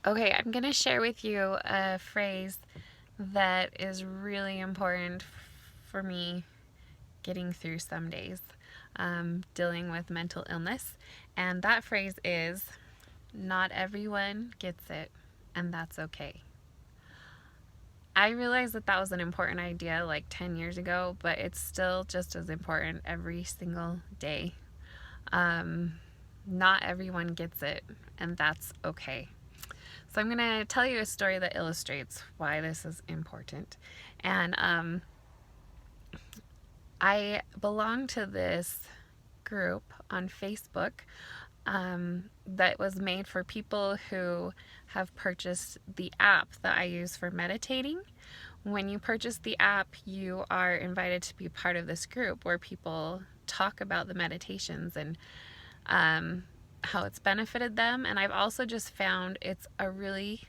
Okay, I'm going to share with you a phrase that is really important for me getting through some days, dealing with mental illness. And that phrase is, not everyone gets it, and that's okay. I realized that that was an important idea like 10 years ago, but it's still just as important every single day. Um, Not everyone gets it, and that's okay. So I'm going to tell you a story that illustrates why this is important. And I belong to this group on Facebook that was made for people who have purchased the app that I use for meditating. When you purchase the app, you are invited to be part of this group where people talk about the meditations and how it's benefited them. And I've also just found it's a really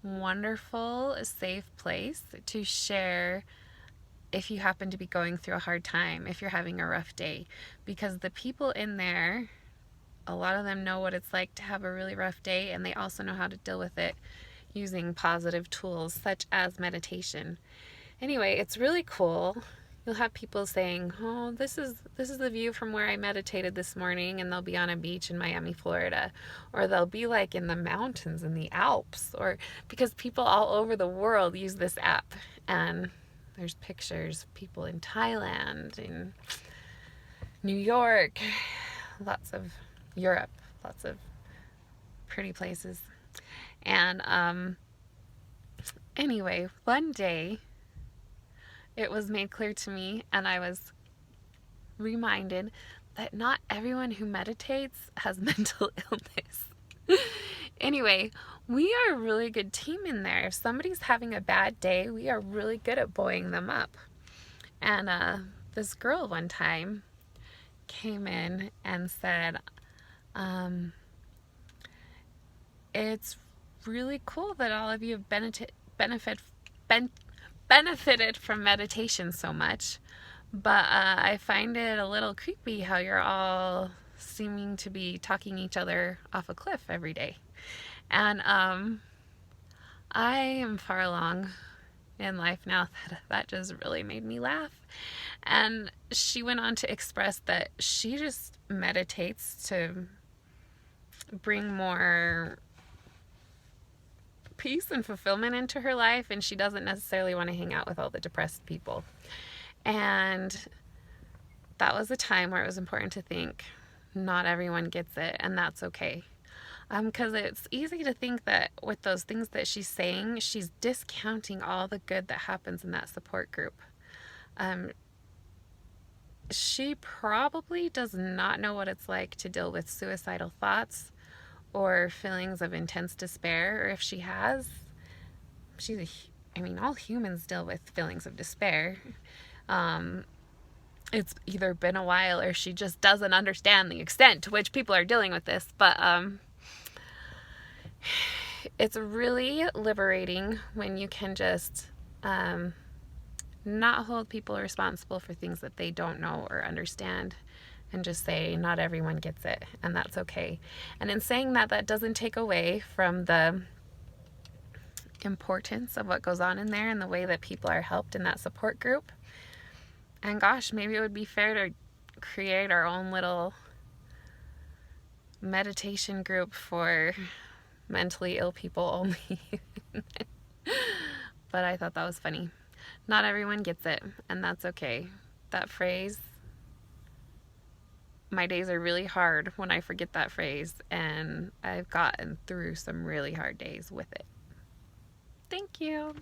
wonderful, safe place to share if you happen to be going through a hard time, if you're having a rough day, because the people in there, a lot of them know what it's like to have a really rough day, and they also know how to deal with it using positive tools such as meditation. Anyway, it's really cool. You'll have people saying, "Oh, this is the view from where I meditated this morning," and they'll be on a beach in Miami, Florida, or they'll be like in the mountains in the Alps, or because people all over the world use this app, and there's pictures of people in Thailand, in New York, lots of Europe, lots of pretty places. And anyway, one day it was made clear to me, and I was reminded that not everyone who meditates has mental illness. Anyway, we are a really good team in there. If somebody's having a bad day, we are really good at buoying them up. And this girl one time came in and said, it's really cool that all of you have benefited from meditation so much, but I find it a little creepy how you're all seeming to be talking each other off a cliff every day. And I am far along in life now that just really made me laugh. And she went on to express that she just meditates to bring more peace and fulfillment into her life, and she doesn't necessarily want to hang out with all the depressed people. And that was a time where it was important to think not everyone gets it, and that's okay. Because it's easy to think that with those things that she's saying, she's discounting all the good that happens in that support group. She probably does not know what it's like to deal with suicidal thoughts or feelings of intense despair, or if she has, all humans deal with feelings of despair. It's either been a while or she just doesn't understand the extent to which people are dealing with this. But it's really liberating when you can just not hold people responsible for things that they don't know or understand, and just say not everyone gets it, and that's okay. And in saying that, that doesn't take away from the importance of what goes on in there and the way that people are helped in that support group. And gosh, maybe it would be fair to create our own little meditation group for mentally ill people only. But I thought that was funny. Not everyone gets it, and that's okay. That phrase, my days are really hard when I forget that phrase, and I've gotten through some really hard days with it. Thank you.